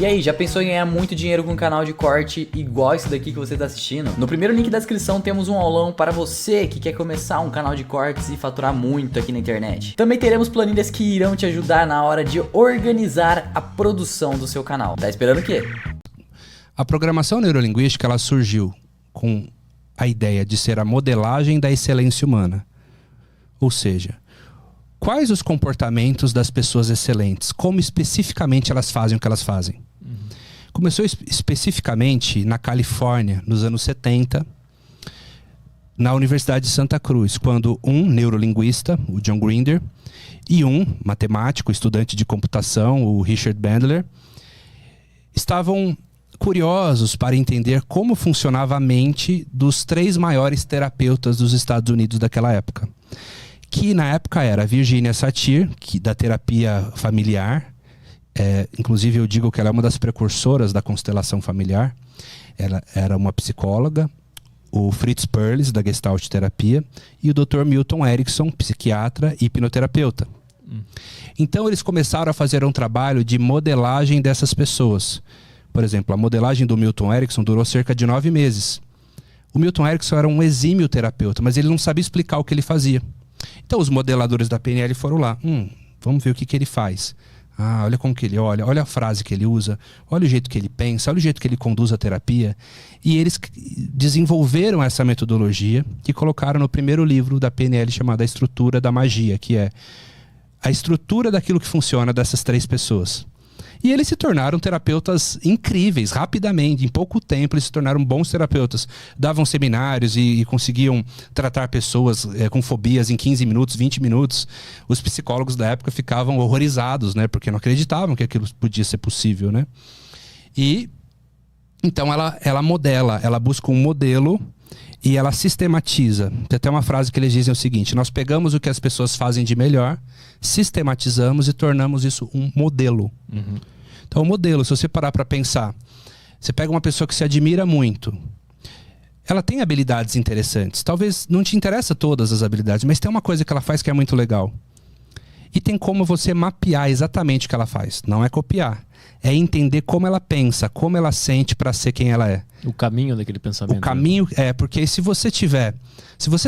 E aí, já pensou em ganhar muito dinheiro com um canal de corte igual esse daqui que você está assistindo? No primeiro link da descrição temos um aulão para você que quer começar um canal de cortes e faturar muito aqui na internet. Também teremos planilhas que irão te ajudar na hora de organizar a produção do seu canal. Tá esperando o quê? A programação neurolinguística ela surgiu com a ideia de ser a modelagem da excelência humana. Ou seja, quais os comportamentos das pessoas excelentes? Como especificamente elas fazem o que elas fazem? Começou especificamente na Califórnia, nos anos 70, na Universidade de Santa Cruz, quando um neurolinguista, o John Grinder, e um matemático, estudante de computação, o Richard Bandler, estavam curiosos para entender como funcionava a mente dos 3 maiores terapeutas dos Estados Unidos daquela época. Que na época era a Virginia Satir, da terapia familiar. Inclusive eu digo que ela é uma das precursoras da constelação familiar. Ela era uma psicóloga. O Fritz Perls, da Gestalt terapia, e o Dr. Milton Erickson, psiquiatra e hipnoterapeuta. Então eles começaram a fazer um trabalho de modelagem dessas pessoas. Por exemplo, a modelagem do Milton Erickson durou cerca de 9 meses. O Milton Erickson era um exímio terapeuta, mas ele não sabia explicar o que ele fazia. Então os modeladores da PNL foram lá. Vamos ver o que ele faz. Olha como que ele olha a frase que ele usa, olha o jeito que ele pensa, olha o jeito que ele conduz a terapia. E eles desenvolveram essa metodologia que colocaram no primeiro livro da PNL chamado A Estrutura da Magia, que é a estrutura daquilo que funciona dessas 3 pessoas. E eles se tornaram terapeutas incríveis, rapidamente, em pouco tempo eles se tornaram bons terapeutas. Davam seminários e conseguiam tratar pessoas com fobias em 15 minutos, 20 minutos. Os psicólogos da época ficavam horrorizados, né? Porque não acreditavam que aquilo podia ser possível, né? E então ela modela, ela busca um modelo e ela sistematiza. Tem até uma frase que eles dizem o seguinte: nós pegamos o que as pessoas fazem de melhor, sistematizamos e tornamos isso um modelo. Então o modelo, se você parar para pensar, você pega uma pessoa que se admira muito, ela tem habilidades interessantes, talvez não te interessa todas as habilidades, mas tem uma coisa que ela faz que é muito legal. E tem como você mapear exatamente o que ela faz. Não é copiar, é entender como ela pensa, como ela sente para ser quem ela é. O caminho daquele pensamento. O caminho, porque se você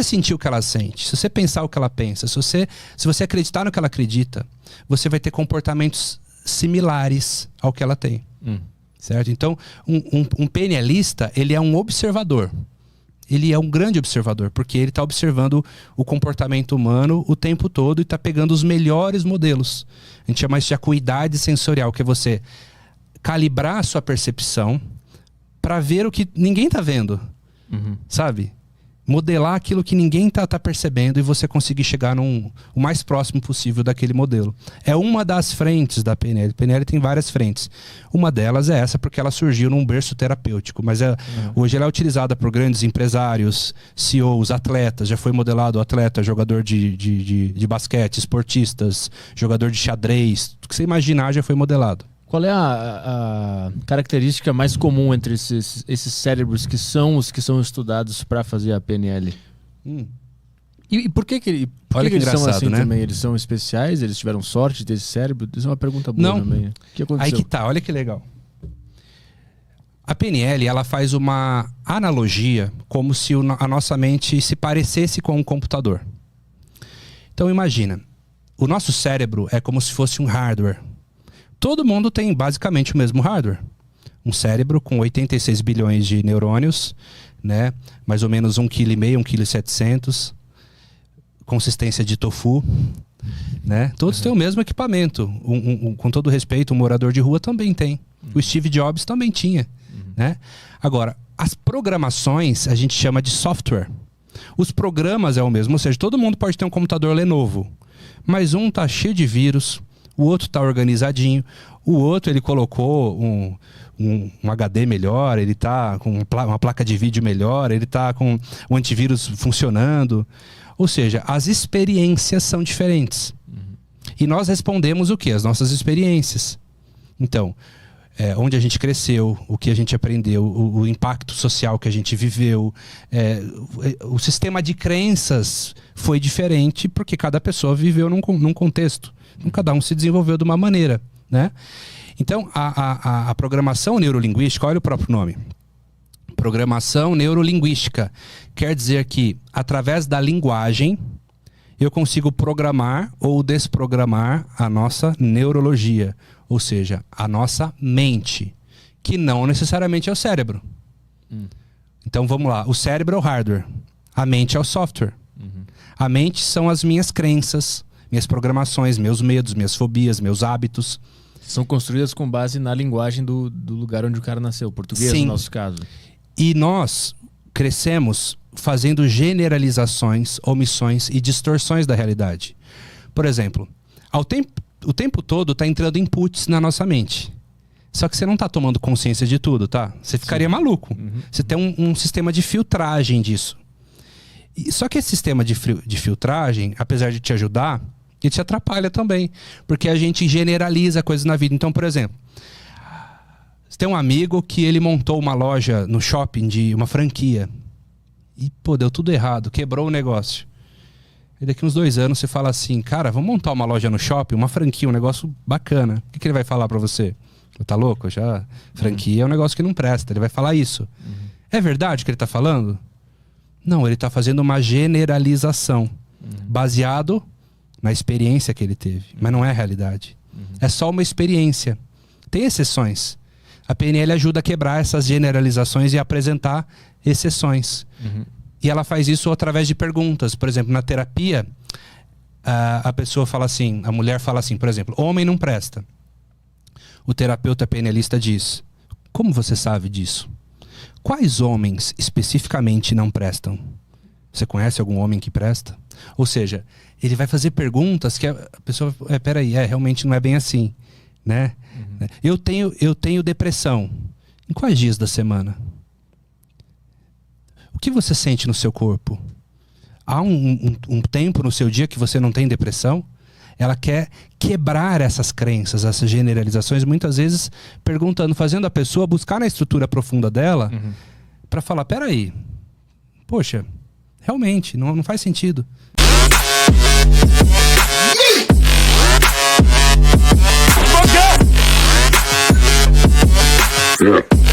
sentir o que ela sente, se você pensar o que ela pensa, se você acreditar no que ela acredita, você vai ter comportamentos similares ao que ela tem. Certo? Então, um PNLista, ele é um observador. Ele é um grande observador, porque ele está observando o comportamento humano o tempo todo e está pegando os melhores modelos. A gente chama isso de acuidade sensorial, que é você calibrar a sua percepção para ver o que ninguém está vendo. Sabe? Modelar aquilo que ninguém tá percebendo e você conseguir chegar o mais próximo possível daquele modelo. É uma das frentes da PNL. A PNL tem várias frentes. Uma delas é essa, porque ela surgiu num berço terapêutico, mas hoje ela é utilizada por grandes empresários, CEOs, atletas. Já foi modelado atleta, jogador de basquete, esportistas, jogador de xadrez. Tudo que você imaginar já foi modelado. Qual é a característica mais comum entre esses cérebros que são os que são estudados para fazer a PNL? E por que eles são assim, né? Também? Eles são especiais? Eles tiveram sorte desse cérebro? Isso é uma pergunta boa também. O que aconteceu? Aí que tá, olha que legal. A PNL, ela faz uma analogia como se a nossa mente se parecesse com um computador. Então imagina, o nosso cérebro é como se fosse um hardware. Todo mundo tem basicamente o mesmo hardware. Um cérebro com 86 bilhões de neurônios, né? Mais ou menos 1,5 kg, 1,7 kg, consistência de tofu, né? Todos têm o mesmo equipamento. Com todo respeito, um morador de rua também tem. O Steve Jobs também tinha, né? Agora, as programações a gente chama de software. Os programas é o mesmo, ou seja, todo mundo pode ter um computador Lenovo, mas um tá cheio de vírus, o outro está organizadinho, o outro ele colocou um HD melhor, ele está com uma placa de vídeo melhor, ele está com o antivírus funcionando. Ou seja, as experiências são diferentes. E nós respondemos o quê? As nossas experiências. Então, onde a gente cresceu, o que a gente aprendeu, o impacto social que a gente viveu, o sistema de crenças foi diferente porque cada pessoa viveu num contexto. Então, cada um se desenvolveu de uma maneira, né? Então, a programação neurolinguística, olha o próprio nome. Programação neurolinguística. Quer dizer que, através da linguagem, eu consigo programar ou desprogramar a nossa neurologia. Ou seja, a nossa mente. Que não necessariamente é o cérebro. Então, vamos lá. O cérebro é o hardware. A mente é o software. A mente são as minhas crenças, minhas programações, meus medos, minhas fobias, meus hábitos. São construídas com base na linguagem do lugar onde o cara nasceu, português. Sim. No nosso caso. E nós crescemos fazendo generalizações, omissões e distorções da realidade. Por exemplo, o tempo todo está entrando inputs na nossa mente. Só que você não está tomando consciência de tudo, tá? Você ficaria maluco. Você tem um sistema de filtragem disso. Só que esse sistema de filtragem, apesar de te ajudar, ele te atrapalha também. Porque a gente generaliza coisas na vida. Então, por exemplo, você tem um amigo que ele montou uma loja no shopping de uma franquia. E, pô, deu tudo errado, quebrou o negócio. E daqui uns 2 anos você fala assim, cara, vamos montar uma loja no shopping, uma franquia, um negócio bacana. O que ele vai falar pra você? Tá louco? Franquia é um negócio que não presta. Ele vai falar isso. É verdade o que ele tá falando? Não, ele tá fazendo uma generalização. Baseado na experiência que ele teve. Mas não é a realidade. É só uma experiência. Tem exceções. A PNL ajuda a quebrar essas generalizações e apresentar exceções. E ela faz isso através de perguntas. Por exemplo, na terapia, a pessoa fala assim, a mulher fala assim, por exemplo, homem não presta. O terapeuta PNLista diz, como você sabe disso? Quais homens especificamente não prestam? Você conhece algum homem que presta? Ou seja, ele vai fazer perguntas que a pessoa, peraí, realmente não é bem assim, né? Eu tenho depressão. Em quais dias da semana? O que você sente no seu corpo? Há um tempo no seu dia que você não tem depressão? Ela quer quebrar essas crenças, essas generalizações, muitas vezes perguntando, fazendo a pessoa buscar na estrutura profunda dela para falar, peraí, poxa, realmente, não faz sentido. Yeah.